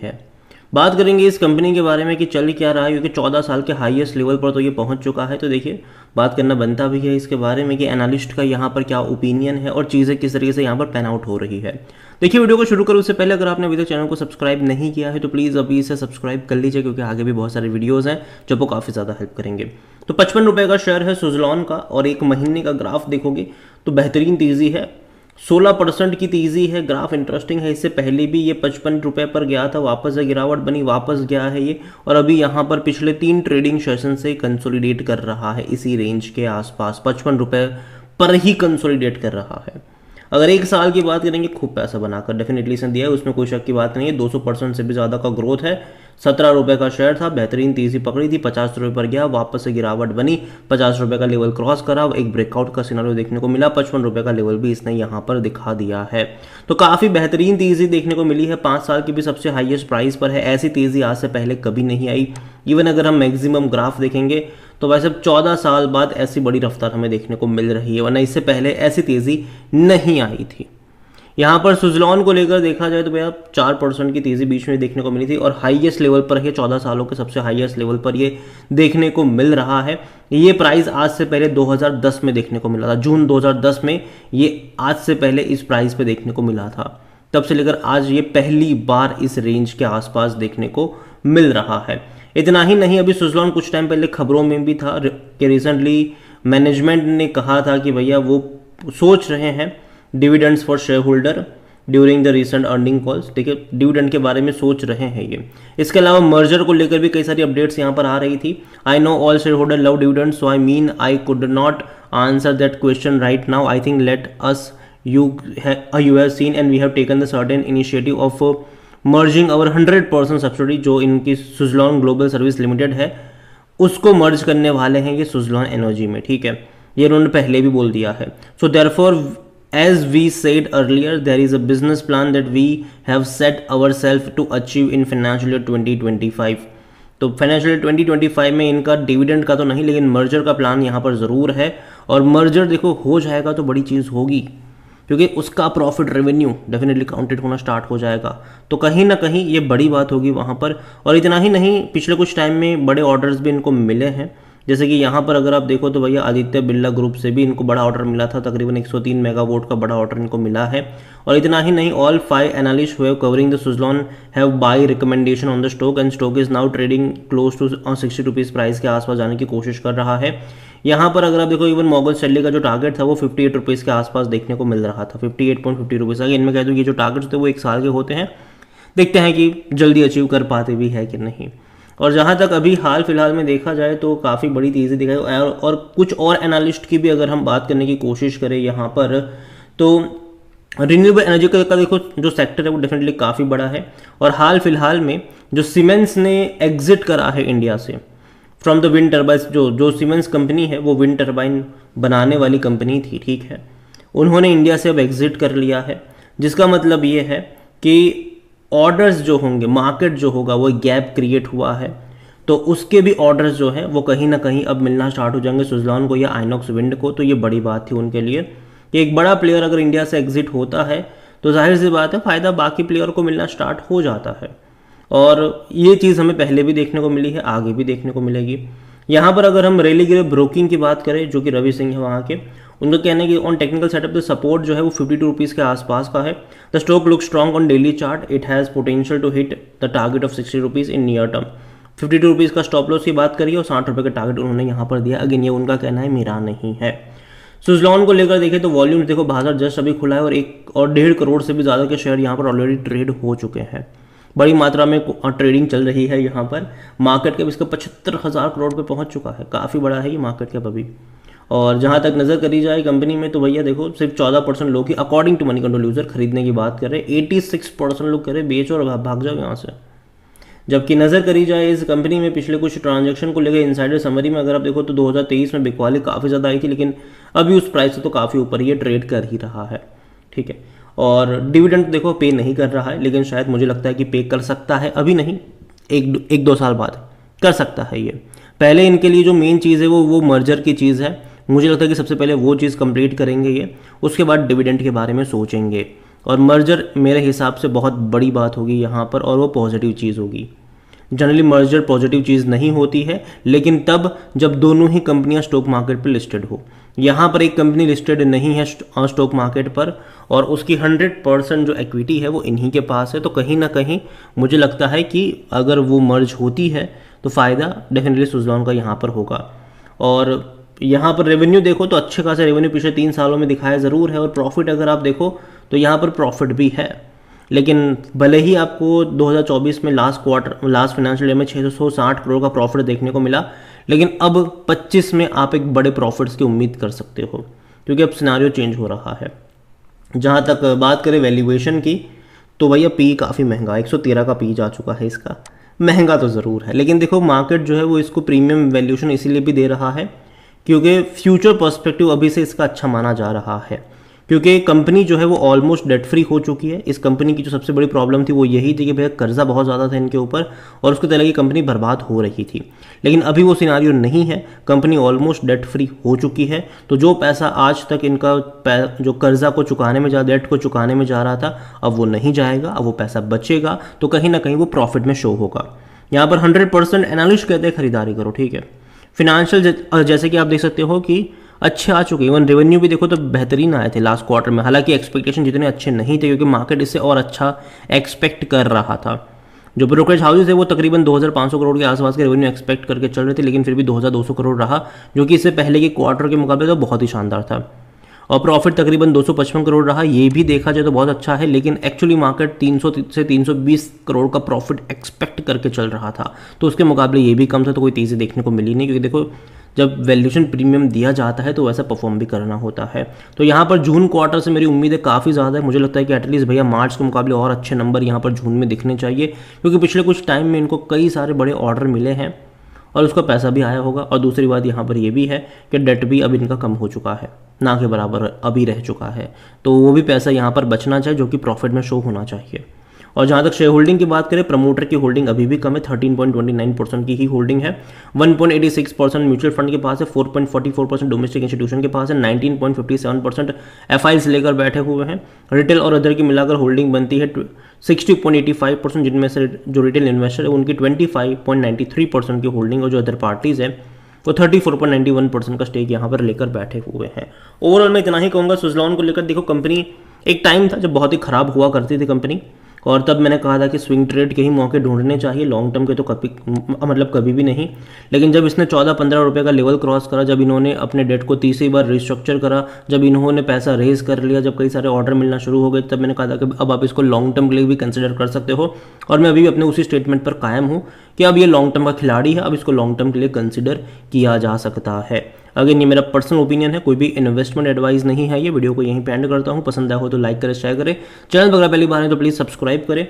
है। बात करेंगे इस कंपनी के बारे में कि चल क्या रहा है, क्योंकि 14 साल के हाईएस्ट लेवल पर तो ये पहुंच चुका है। तो देखिए बात करना बनता भी है इसके बारे में कि एनालिस्ट का यहाँ पर क्या ओपिनियन है और चीज़ें किस तरीके से यहाँ पर पैन आउट हो रही है। देखिए वीडियो को शुरू करूँ उससे पहले अगर आपने अभी तक चैनल को सब्सक्राइब नहीं किया है तो प्लीज़ अभी इसे सब्सक्राइब कर लीजिए, क्योंकि आगे भी बहुत सारे वीडियोज़ हैं जो आपको काफ़ी ज़्यादा हेल्प करेंगे। तो 55 रुपये का शेयर है सुज़लॉन का, और एक महीने का ग्राफ देखोगे तो बेहतरीन तेज़ी है, 16% की तेज़ी है। ग्राफ इंटरेस्टिंग है, इससे पहले भी ये 55 रुपये पर गया था, वापस से गिरावट बनी, वापस गया है ये, और अभी यहाँ पर पिछले 3 ट्रेडिंग सेशन से कंसोलिडेट कर रहा है इसी रेंज के आसपास, 55 रुपये पर ही कंसोलिडेट कर रहा है। अगर एक साल की बात करेंगे खूब पैसा बनाकर डेफिनेटली इसने दिया है, उसमें कोई शक की बात नहीं है। 200% से भी ज़्यादा का ग्रोथ है। 17 रुपये का शेयर था, बेहतरीन तेज़ी पकड़ी थी, 50 रुपये पर गया, वापस से गिरावट बनी, 50 रुपये का लेवल क्रॉस करा, एक ब्रेकआउट का सिनारियो देखने को मिला, 55 रुपये का लेवल भी इसने यहाँ पर दिखा दिया है। तो काफ़ी बेहतरीन तेज़ी देखने को मिली है, 5 साल की भी सबसे हाईएस्ट प्राइस पर है। ऐसी तेज़ी आज से पहले कभी नहीं आई। इवन अगर हम मैक्सिमम ग्राफ देखेंगे तो वैसे 14 साल बाद ऐसी बड़ी रफ्तार हमें देखने को मिल रही है, वरना इससे पहले ऐसी तेज़ी नहीं आई थी। यहाँ पर सुज़लॉन को लेकर देखा जाए तो भैया 4% की तेज़ी बीच में देखने को मिली थी, और हाईएस्ट लेवल पर है, 14 सालों के सबसे हाईएस्ट लेवल पर ये देखने को मिल रहा है। ये प्राइस आज से पहले 2010 में देखने को मिला था, जून 2010 में ये आज से पहले इस प्राइस पे देखने को मिला था। तब से लेकर आज ये पहली बार इस रेंज के आसपास देखने को मिल रहा है। इतना ही नहीं, अभी सुज़लॉन कुछ टाइम पहले खबरों में भी था कि रिसेंटली मैनेजमेंट ने कहा था कि भैया वो सोच रहे हैं dividends for share holder during the recent earning calls. देखिए डिविडेंड के बारे में सोच रहे हैं ये। इसके अलावा मर्जर को लेकर भी कई सारी अपडेट्स यहाँ पर आ रही थी। I know all share holder love dividend, so I mean I could not answer that question right now. I think let us you have seen and we have taken the certain initiative of merging our 100% subsidy जो इनकी Suzlon global service limited है उसको मर्ज करने वाले हैं ये Suzlon energy में, ठीक है, ये उन्होंने पहले भी बोल दिया है। So therefore as we said earlier there is a business plan that we have set ourselves to achieve in financial year 2025। तो फाइनेंशियल ईयर 2025 में इनका डिविडेंड का तो नहीं, लेकिन मर्जर का प्लान यहाँ पर ज़रूर है। और मर्जर देखो हो जाएगा तो बड़ी चीज़ होगी, क्योंकि उसका प्रॉफिट रेवेन्यू डेफिनेटली काउंटेड होना स्टार्ट हो जाएगा, तो कहीं ना कहीं ये बड़ी बात होगी वहाँ पर। और इतना ही नहीं, पिछले कुछ टाइम में बड़े ऑर्डर्स भी इनको मिले हैं, जैसे कि यहाँ पर अगर आप देखो तो भैया आदित्य बिरला ग्रुप से भी इनको बड़ा ऑर्डर मिला था, तकरीबन 103 मेगावाट का बड़ा ऑर्डर इनको मिला है। और इतना ही नहीं, ऑल 5 एनालिस्ट हुए covering the Suzlon have buy recommendation on the stock and stock is now trading close to 60 rupees price के आसपास जाने की कोशिश कर रहा है। यहाँ पर अगर आप देखो इवन मॉर्गन स्टैनली का जो टारगेट था वो 58 रुपीज़ के आसपास देखने को मिल रहा था, 58.50 रुपीज़। अगर इनमें कह दूँ ये जो टारगेट्स होते हैं वो 1 साल के होते हैं, देखते हैं कि जल्दी अचीव कर पाते भी है कि नहीं। और जहाँ तक अभी हाल फिलहाल में देखा जाए तो काफ़ी बड़ी तेज़ी दिखाई, और कुछ और एनालिस्ट की भी अगर हम बात करने की कोशिश करें यहाँ पर, तो रिन्यूएबल एनर्जी का देखो जो सेक्टर है वो डेफिनेटली काफ़ी बड़ा है। और हाल फिलहाल में जो सीमेंस ने एग्जिट करा है इंडिया से फ्रॉम द विंड टर्बाइन, जो सीमेंस कंपनी है वो विंड टर्बाइन बनाने वाली कंपनी थी, ठीक है, उन्होंने इंडिया से अब एग्जिट कर लिया है, जिसका मतलब ये है कि ऑर्डर्स जो होंगे, मार्केट जो होगा वो गैप क्रिएट हुआ है, तो उसके भी ऑर्डर्स जो हैं वो कहीं ना कहीं अब मिलना स्टार्ट हो जाएंगे सुज़लॉन को या आइनॉक्स विंड को। तो ये बड़ी बात थी उनके लिए कि एक बड़ा प्लेयर अगर इंडिया से एग्जिट होता है तो जाहिर सी बात है फ़ायदा बाकी प्लेयर को मिलना स्टार्ट हो जाता है। और ये चीज़ हमें पहले भी देखने को मिली है, आगे भी देखने को मिलेगी। यहाँ पर अगर हम रेलीग्रे ब्रोकिंग की बात करें, जो कि रवि सिंह है वहाँ के, उनका कहना है कि on technical setup the support जो है वो 52 रुपीज़ के आसपास का है। The stock look strong on daily chart, it has potential to hit the target of 60 rupees in near term. 52 rupees का स्टॉप लॉस की बात करिए और 60 रुपये का टारगेट उन्होंने यहाँ पर दिया। अगेन ये उनका कहना है, मेरा नहीं है। सुज़लॉन को लेकर देखें तो वॉल्यूम देखो, बाजार जस्ट अभी खुला है और 1.5 करोड़ से भी ज़्यादा के शेयर यहाँ पर ऑलरेडी ट्रेड हो चुके हैं। बड़ी मात्रा में ट्रेडिंग चल रही है यहाँ पर। मार्केट कैप इसका 75,000 करोड़ पे पहुँच चुका है, काफ़ी बड़ा है ये मार्केट कैप अभी। और जहाँ तक नज़र करी जाए कंपनी में तो भैया देखो सिर्फ 14% लोग ही according to Moneycontrol user खरीदने की बात करें, 86% लोग करें बेचो और भाग जाओ यहाँ से। जबकि नज़र करी जाए इस कंपनी में पिछले कुछ ट्रांजैक्शन को लेकर इनसाइडर समरी में अगर आप देखो तो 2023 में बिकवाली काफ़ी ज़्यादा आई थी, लेकिन अभी उस प्राइस से तो काफ़ी ऊपर ये ट्रेड कर ही रहा है, ठीक है। और डिविडेंड देखो पे नहीं कर रहा है, लेकिन शायद मुझे लगता है कि पे कर सकता है, अभी नहीं, एक दो साल बाद कर सकता है ये। पहले इनके लिए जो मेन चीज़ है वो मर्जर की चीज़ है, मुझे लगता है कि सबसे पहले वो चीज़ कंप्लीट करेंगे ये, उसके बाद डिविडेंड के बारे में सोचेंगे। और मर्जर मेरे हिसाब से बहुत बड़ी बात होगी यहाँ पर, और वो पॉजिटिव चीज़ होगी। जनरली मर्जर पॉजिटिव चीज़ नहीं होती है, लेकिन तब जब दोनों ही कंपनियां स्टॉक मार्केट पर लिस्टेड हो। यहाँ पर एक कंपनी लिस्टेड नहीं है स्टॉक मार्केट पर, और उसकी 100% जो इक्विटी है वो इन्हीं के पास है। तो कहीं ना कहीं मुझे लगता है कि अगर वो मर्ज होती है तो फ़ायदा डेफिनेटली सुज़लॉन का यहाँ पर होगा। और यहाँ पर रेवेन्यू देखो तो अच्छे खासे रेवेन्यू पिछले 3 सालों में दिखाया ज़रूर है, और प्रॉफिट अगर आप देखो तो यहाँ पर प्रॉफिट भी है। लेकिन भले ही आपको 2024 में लास्ट फाइनेंशियल ईयर में 660 करोड़ का प्रॉफिट देखने को मिला, लेकिन अब 25 में आप एक बड़े प्रॉफिट्स की उम्मीद कर सकते हो, क्योंकि अब सिनारियो चेंज हो रहा है। जहाँ तक बात करें वैल्यूएशन की, तो भैया पी काफ़ी महंगा, 113 का पी जा चुका है इसका। महंगा तो ज़रूर है, लेकिन देखो मार्केट जो है वो इसको प्रीमियम वैल्यूएशन इसीलिए भी दे रहा है क्योंकि फ्यूचर पर्सपेक्टिव अभी से इसका अच्छा माना जा रहा है। क्योंकि कंपनी जो है वो ऑलमोस्ट डेट फ्री हो चुकी है। इस कंपनी की जो सबसे बड़ी प्रॉब्लम थी वो यही थी कि भैया कर्जा बहुत ज़्यादा था इनके ऊपर, और उसके तरह की कंपनी बर्बाद हो रही थी। लेकिन अभी वो सिनारियो नहीं है, कंपनी ऑलमोस्ट डेट फ्री हो चुकी है। तो जो पैसा आज तक इनका जो कर्जा को चुकाने में डेट को चुकाने में जा रहा था, अब वो नहीं जाएगा, अब वो पैसा बचेगा, तो कहीं ना कहीं वो प्रॉफिट में शो होगा। यहाँ पर 100% एनालिस्ट कहते हैं खरीदारी करो, ठीक है। फिनेंशियल जैसे कि आप देख सकते हो कि अच्छे आ चुके हैं। इवन रेवेन्यू भी देखो तो बेहतरीन आए थे लास्ट क्वार्टर में, हालांकि एक्सपेक्टेशन जितने अच्छे नहीं थे क्योंकि मार्केट इससे और अच्छा एक्सपेक्ट कर रहा था। जो ब्रोकरेज हाउसेज है वो तकरीबन 2500 करोड़ के आसपास के रेवेन्यू एक्सपेक्ट करके चल रहे थे, लेकिन फिर भी 2200 करोड़ रहा, जो कि इससे पहले के क्वार्टर के मुकाबले तो बहुत ही शानदार था। और प्रॉफिट तकरीबन 255 करोड़ रहा, ये भी देखा जाए तो बहुत अच्छा है, लेकिन एक्चुअली मार्केट 300 से 320 करोड़ का प्रॉफिट एक्सपेक्ट करके चल रहा था, तो उसके मुकाबले ये भी कम था, तो कोई तेज़ी देखने को मिली नहीं। क्योंकि देखो जब वैल्यूएशन प्रीमियम दिया जाता है तो वैसा परफॉर्म भी करना होता है। तो यहाँ पर जून क्वार्टर से मेरी उम्मीदें काफ़ी ज़्यादा है। मुझे लगता है कि एटलीस्ट भैया मार्च के मुकाबले और अच्छे नंबर यहाँ पर जून में दिखने चाहिए, क्योंकि पिछले कुछ टाइम में इनको कई सारे बड़े ऑर्डर मिले हैं और उसका पैसा भी आया होगा। और दूसरी बात यहाँ पर ये भी है कि डेट भी अब इनका कम हो चुका है, ना के बराबर अभी रह चुका है, तो वो भी पैसा यहाँ पर बचना चाहिए जो कि प्रॉफिट में शो होना चाहिए। और जहाँ तक शेयर होल्डिंग की बात करें, प्रमोटर की होल्डिंग अभी भी कम है, 13.29% की ही होल्डिंग है। 1.86% म्यूचुअल फंड के पास है, 4.44% डोमेस्टिक इंस्टीट्यूशन के पास है, 19.57% एफआईज लेकर बैठे हुए हैं। रिटेल और अदर की मिलाकर होल्डिंग बनती है 60.85%, जिनमें से जो रिटेल इन्वेस्टर है उनकी 25.93% की होल्डिंग, और जो अदर पार्टीज है वो 34.91% का स्टेक यहाँ पर लेकर बैठे हुए हैं। ओवरऑल मैं इतना ही कहूँगा सुज़लॉन को लेकर। देखो कंपनी, एक टाइम था जब बहुत ही ख़राब हुआ करती थी कंपनी, और तब मैंने कहा था कि स्विंग ट्रेड के ही मौके ढूंढने चाहिए, लॉन्ग टर्म के तो कभी भी नहीं। लेकिन जब इसने 14-15 रुपये का लेवल क्रॉस करा, जब इन्होंने अपने डेट को तीसरी बार रिस्ट्रक्चर करा, जब इन्होंने पैसा रेज कर लिया, जब कई सारे ऑर्डर मिलना शुरू हो गए, तब मैंने कहा था कि अब आप इसको लॉन्ग टर्म के लिए भी कंसिडर कर सकते हो। और मैं अभी भी अपने उसी स्टेटमेंट पर कायम हूँ कि अब ये लॉन्ग टर्म का खिलाड़ी है, अब इसको लॉन्ग टर्म के लिए कंसिडर किया जा सकता है। अगेन ये मेरा पर्सनल ओपिनियन है, कोई भी इन्वेस्टमेंट एडवाइस नहीं है। ये वीडियो को यहीं पे एंड करता हूँ। पसंद आया हो तो लाइक करें, शेयर करें। चैनल पर अगर पहली बार है तो प्लीज़ सब्सक्राइब करें।